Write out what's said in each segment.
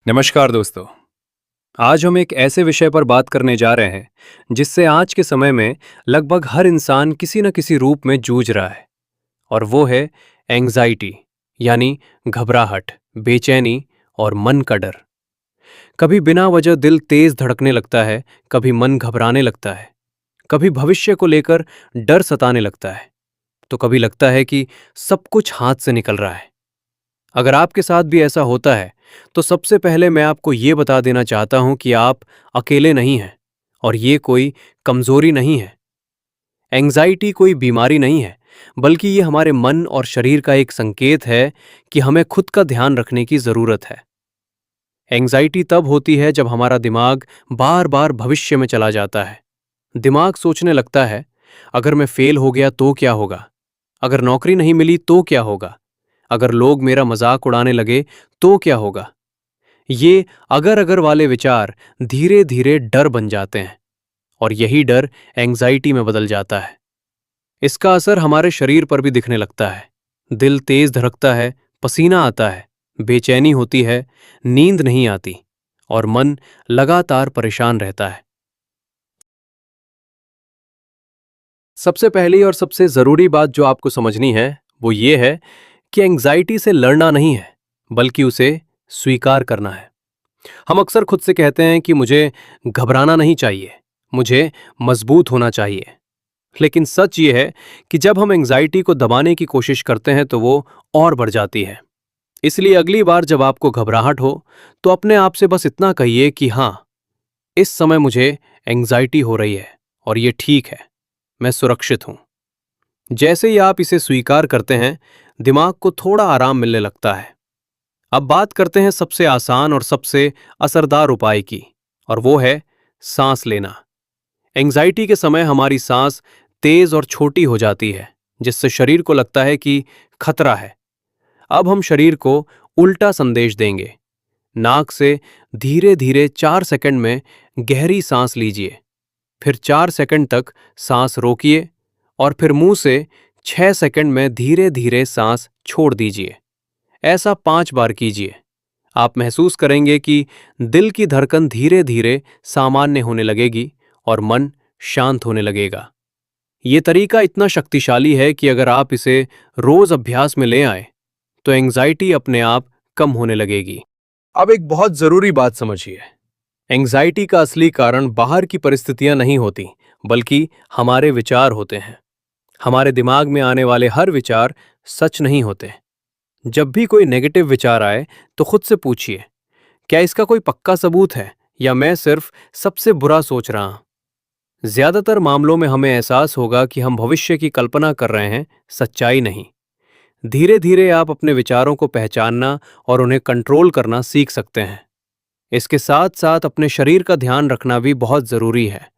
नमस्कार दोस्तों। आज हम एक ऐसे विषय पर बात करने जा रहे हैं जिससे आज के समय में लगभग हर इंसान किसी न किसी रूप में जूझ रहा है, और वो है एंग्जाइटी, यानी घबराहट, बेचैनी और मन का डर। कभी बिना वजह दिल तेज धड़कने लगता है, कभी मन घबराने लगता है, कभी भविष्य को लेकर डर सताने लगता है, तो कभी लगता है कि सब कुछ हाथ से निकल रहा है। अगर आपके साथ भी ऐसा होता है तो सबसे पहले मैं आपको ये बता देना चाहता हूं कि आप अकेले नहीं हैं, और ये कोई कमजोरी नहीं है। एंग्जाइटी कोई बीमारी नहीं है, बल्कि ये हमारे मन और शरीर का एक संकेत है कि हमें खुद का ध्यान रखने की जरूरत है। एंग्जाइटी तब होती है जब हमारा दिमाग बार बार भविष्य में चला जाता है। दिमाग सोचने लगता है, अगर मैं फेल हो गया तो क्या होगा, अगर नौकरी नहीं मिली तो क्या होगा, अगर लोग मेरा मजाक उड़ाने लगे तो क्या होगा। ये अगर अगर वाले विचार धीरे धीरे डर बन जाते हैं, और यही डर एंग्जाइटी में बदल जाता है। इसका असर हमारे शरीर पर भी दिखने लगता है। दिल तेज धड़कता है, पसीना आता है, बेचैनी होती है, नींद नहीं आती, और मन लगातार परेशान रहता है। सबसे पहली और सबसे जरूरी बात जो आपको समझनी है वो ये है कि एंग्जाइटी से लड़ना नहीं है, बल्कि उसे स्वीकार करना है। हम अक्सर खुद से कहते हैं कि मुझे घबराना नहीं चाहिए, मुझे मजबूत होना चाहिए। लेकिन सच ये है कि जब हम एंग्जाइटी को दबाने की कोशिश करते हैं तो वो और बढ़ जाती है। इसलिए अगली बार जब आपको घबराहट हो तो अपने आप से बस इतना कहिए कि हाँ, इस समय मुझे एंग्जाइटी हो रही है और ये ठीक है, मैं सुरक्षित हूं। जैसे ही आप इसे स्वीकार करते हैं, दिमाग को थोड़ा आराम मिलने लगता है। अब बात करते हैं सबसे आसान और सबसे असरदार उपाय की, और वो है सांस लेना। एंग्जाइटी के समय हमारी सांस तेज और छोटी हो जाती है, जिससे शरीर को लगता है कि खतरा है। अब हम शरीर को उल्टा संदेश देंगे। नाक से धीरे धीरे 4 सेकंड में गहरी सांस लीजिए, फिर 4 सेकंड तक सांस रोकिए, और फिर मुंह से 6 सेकंड में धीरे धीरे सांस छोड़ दीजिए। ऐसा 5 बार कीजिए। आप महसूस करेंगे कि दिल की धड़कन धीरे धीरे सामान्य होने लगेगी और मन शांत होने लगेगा। ये तरीका इतना शक्तिशाली है कि अगर आप इसे रोज अभ्यास में ले आए तो एंग्जाइटी अपने आप कम होने लगेगी। अब एक बहुत जरूरी बात समझिए। एंग्जाइटी का असली कारण बाहर की परिस्थितियां नहीं होती, बल्कि हमारे विचार होते हैं। हमारे दिमाग में आने वाले हर विचार सच नहीं होते। जब भी कोई नेगेटिव विचार आए तो खुद से पूछिए, क्या इसका कोई पक्का सबूत है या मैं सिर्फ सबसे बुरा सोच रहा हूं। ज्यादातर मामलों में हमें एहसास होगा कि हम भविष्य की कल्पना कर रहे हैं, सच्चाई नहीं। धीरे धीरे आप अपने विचारों को पहचानना और उन्हें कंट्रोल करना सीख सकते हैं। इसके साथ साथ अपने शरीर का ध्यान रखना भी बहुत जरूरी है।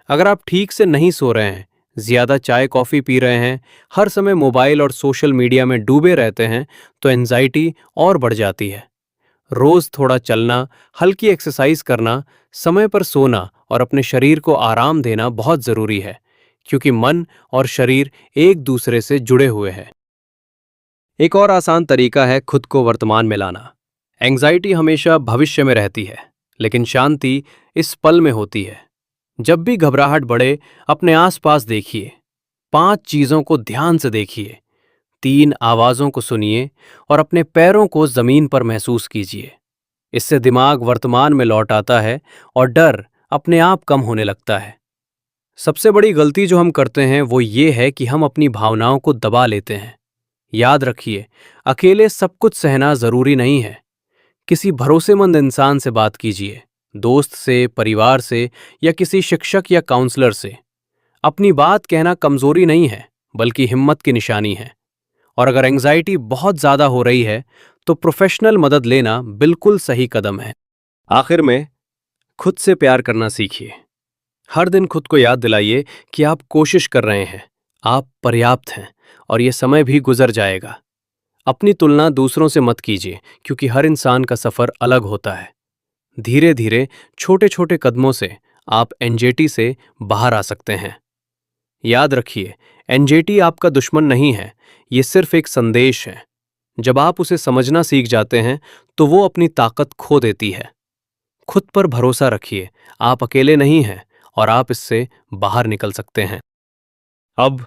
अगर आप ठीक से नहीं सो रहे हैं, ज्यादा चाय कॉफी पी रहे हैं, हर समय मोबाइल और सोशल मीडिया में डूबे रहते हैं, तो एंजाइटी और बढ़ जाती है। रोज थोड़ा चलना, हल्की एक्सरसाइज करना, समय पर सोना और अपने शरीर को आराम देना बहुत जरूरी है, क्योंकि मन और शरीर एक दूसरे से जुड़े हुए हैं। एक और आसान तरीका है खुद को वर्तमान में लाना। एंग्जाइटी हमेशा भविष्य में रहती है, लेकिन शांति इस पल में होती है। जब भी घबराहट बढ़े, अपने आसपास देखिए। 5 चीजों को ध्यान से देखिए, 3 आवाजों को सुनिए और अपने पैरों को जमीन पर महसूस कीजिए। इससे दिमाग वर्तमान में लौट आता है और डर अपने आप कम होने लगता है। सबसे बड़ी गलती जो हम करते हैं वो ये है कि हम अपनी भावनाओं को दबा लेते हैं। याद रखिए, अकेले सब कुछ सहना जरूरी नहीं है। किसी भरोसेमंद इंसान से बात कीजिए, दोस्त से, परिवार से, या किसी शिक्षक या काउंसलर से। अपनी बात कहना कमजोरी नहीं है, बल्कि हिम्मत की निशानी है। और अगर एंग्जाइटी बहुत ज्यादा हो रही है तो प्रोफेशनल मदद लेना बिल्कुल सही कदम है। आखिर में, खुद से प्यार करना सीखिए। हर दिन खुद को याद दिलाइए कि आप कोशिश कर रहे हैं, आप पर्याप्त हैं, और यह समय भी गुजर जाएगा। अपनी तुलना दूसरों से मत कीजिए, क्योंकि हर इंसान का सफर अलग होता है। धीरे धीरे, छोटे छोटे कदमों से आप एंजाइटी से बाहर आ सकते हैं। याद रखिए, एंजाइटी आपका दुश्मन नहीं है, ये सिर्फ एक संदेश है। जब आप उसे समझना सीख जाते हैं तो वो अपनी ताकत खो देती है। खुद पर भरोसा रखिए, आप अकेले नहीं हैं और आप इससे बाहर निकल सकते हैं। अब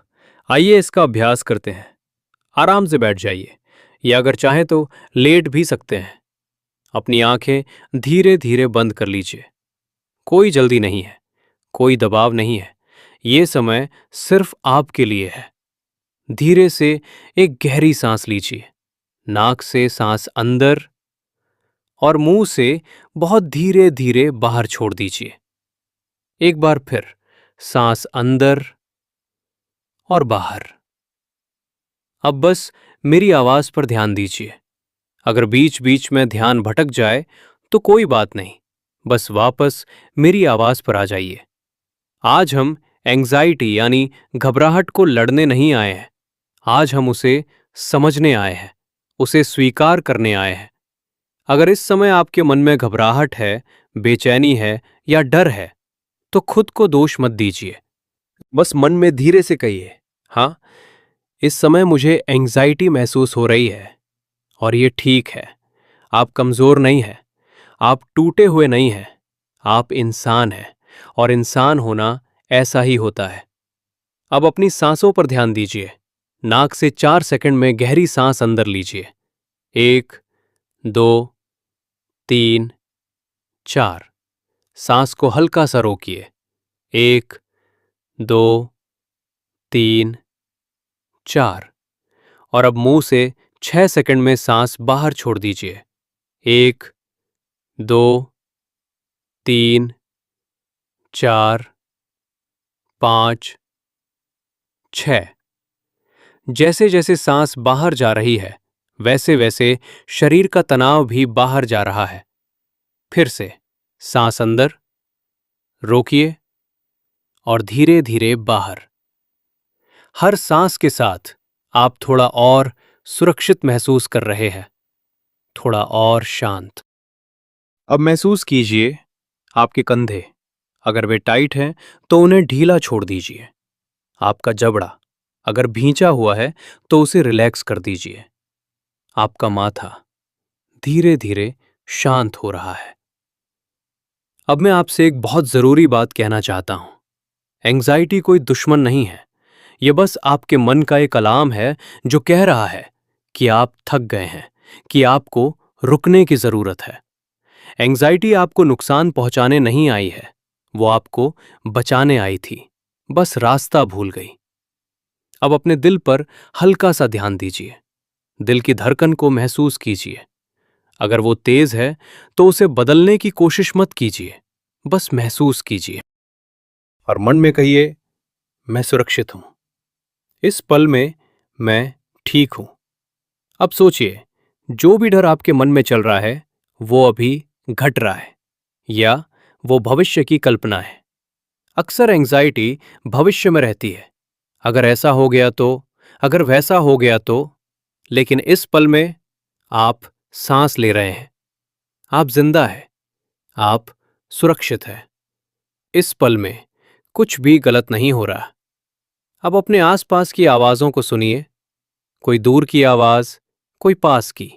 आइए इसका अभ्यास करते हैं। आराम से बैठ जाइए या अगर चाहें तो लेट भी सकते हैं। अपनी आंखें धीरे धीरे बंद कर लीजिए। कोई जल्दी नहीं है, कोई दबाव नहीं है। ये समय सिर्फ आपके लिए है। धीरे से एक गहरी सांस लीजिए। नाक से सांस अंदर और मुंह से बहुत धीरे धीरे बाहर छोड़ दीजिए। एक बार फिर सांस अंदर और बाहर। अब बस मेरी आवाज पर ध्यान दीजिए। अगर बीच बीच में ध्यान भटक जाए तो कोई बात नहीं, बस वापस मेरी आवाज पर आ जाइए। आज हम एंग्जाइटी यानी घबराहट को लड़ने नहीं आए हैं। आज हम उसे समझने आए हैं, उसे स्वीकार करने आए हैं। अगर इस समय आपके मन में घबराहट है, बेचैनी है या डर है, तो खुद को दोष मत दीजिए। बस मन में धीरे से कहिए, हाँ, इस समय मुझे एंग्जाइटी महसूस हो रही है और ये ठीक है। आप कमजोर नहीं हैं, आप टूटे हुए नहीं हैं, आप इंसान हैं और इंसान होना ऐसा ही होता है। अब अपनी सांसों पर ध्यान दीजिए। नाक से 4 सेकंड में गहरी सांस अंदर लीजिए। 1, 2, 3, 4। सांस को हल्का सा रोकिए। 1, 2, 3, 4। और अब मुंह से 6 सेकंड में सांस बाहर छोड़ दीजिए। 1, 2, 3, 4, 5, 6। जैसे जैसे सांस बाहर जा रही है, वैसे वैसे शरीर का तनाव भी बाहर जा रहा है। फिर से सांस अंदर, रोकिए और धीरे धीरे बाहर। हर सांस के साथ आप थोड़ा और सुरक्षित महसूस कर रहे हैं, थोड़ा और शांत। अब महसूस कीजिए आपके कंधे। अगर वे टाइट हैं तो उन्हें ढीला छोड़ दीजिए। आपका जबड़ा अगर भींचा हुआ है तो उसे रिलैक्स कर दीजिए। आपका माथा धीरे धीरे शांत हो रहा है। अब मैं आपसे एक बहुत जरूरी बात कहना चाहता हूं। एंग्जाइटी कोई दुश्मन नहीं है। यह बस आपके मन का एक अलार्म है जो कह रहा है कि आप थक गए हैं, कि आपको रुकने की जरूरत है। एंग्जाइटी आपको नुकसान पहुंचाने नहीं आई है, वो आपको बचाने आई थी, बस रास्ता भूल गई। अब अपने दिल पर हल्का सा ध्यान दीजिए। दिल की धड़कन को महसूस कीजिए। अगर वो तेज है तो उसे बदलने की कोशिश मत कीजिए, बस महसूस कीजिए। और मन में कहिए, मैं सुरक्षित हूं, इस पल में मैं ठीक हूं। अब सोचिए, जो भी डर आपके मन में चल रहा है वो अभी घट रहा है या वो भविष्य की कल्पना है। अक्सर एंग्जाइटी भविष्य में रहती है, अगर ऐसा हो गया तो, अगर वैसा हो गया तो। लेकिन इस पल में आप सांस ले रहे हैं, आप जिंदा हैं, आप सुरक्षित हैं। इस पल में कुछ भी गलत नहीं हो रहा। अब अपने आसपास की आवाजों को सुनिए, कोई दूर की आवाज, कोई पास की।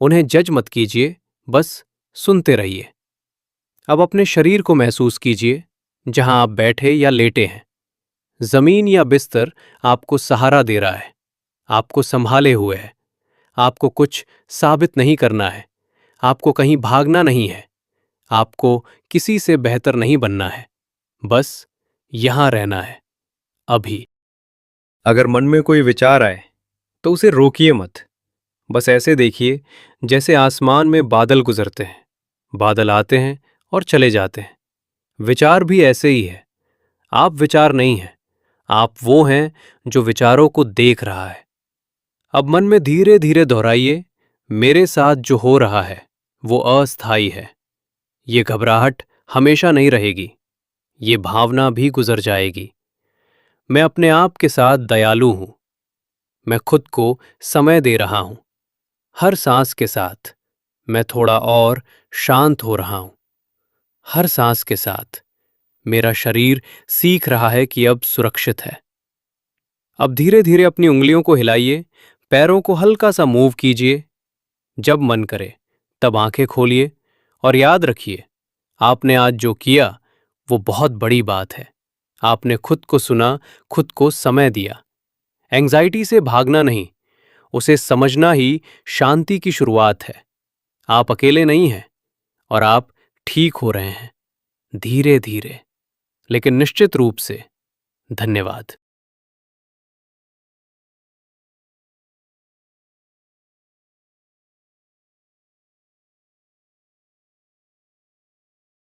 उन्हें जज मत कीजिए, बस सुनते रहिए। अब अपने शरीर को महसूस कीजिए, जहां आप बैठे या लेटे हैं। जमीन या बिस्तर आपको सहारा दे रहा है, आपको संभाले हुए है। आपको कुछ साबित नहीं करना है, आपको कहीं भागना नहीं है, आपको किसी से बेहतर नहीं बनना है, बस यहां रहना है, अभी। अगर मन में कोई विचार आए तो उसे रोकिए मत। बस ऐसे देखिए जैसे आसमान में बादल गुजरते हैं। बादल आते हैं और चले जाते हैं। विचार भी ऐसे ही है। आप विचार नहीं हैं, आप वो हैं जो विचारों को देख रहा है। अब मन में धीरे धीरे दोहराइए, मेरे साथ जो हो रहा है वो अस्थायी है। ये घबराहट हमेशा नहीं रहेगी, ये भावना भी गुजर जाएगी। मैं अपने आप के साथ दयालु हूं, मैं खुद को समय दे रहा हूं। हर सांस के साथ मैं थोड़ा और शांत हो रहा हूं। हर सांस के साथ मेरा शरीर सीख रहा है कि अब सुरक्षित है। अब धीरे धीरे अपनी उंगलियों को हिलाइए, पैरों को हल्का सा मूव कीजिए। जब मन करे तब आंखें खोलिए और याद रखिए, आपने आज जो किया वो बहुत बड़ी बात है। आपने खुद को सुना, खुद को समय दिया। एंजाइटी से भागना नहीं, उसे समझना ही शांति की शुरुआत है। आप अकेले नहीं हैं और आप ठीक हो रहे हैं, धीरे धीरे लेकिन निश्चित रूप से। धन्यवाद।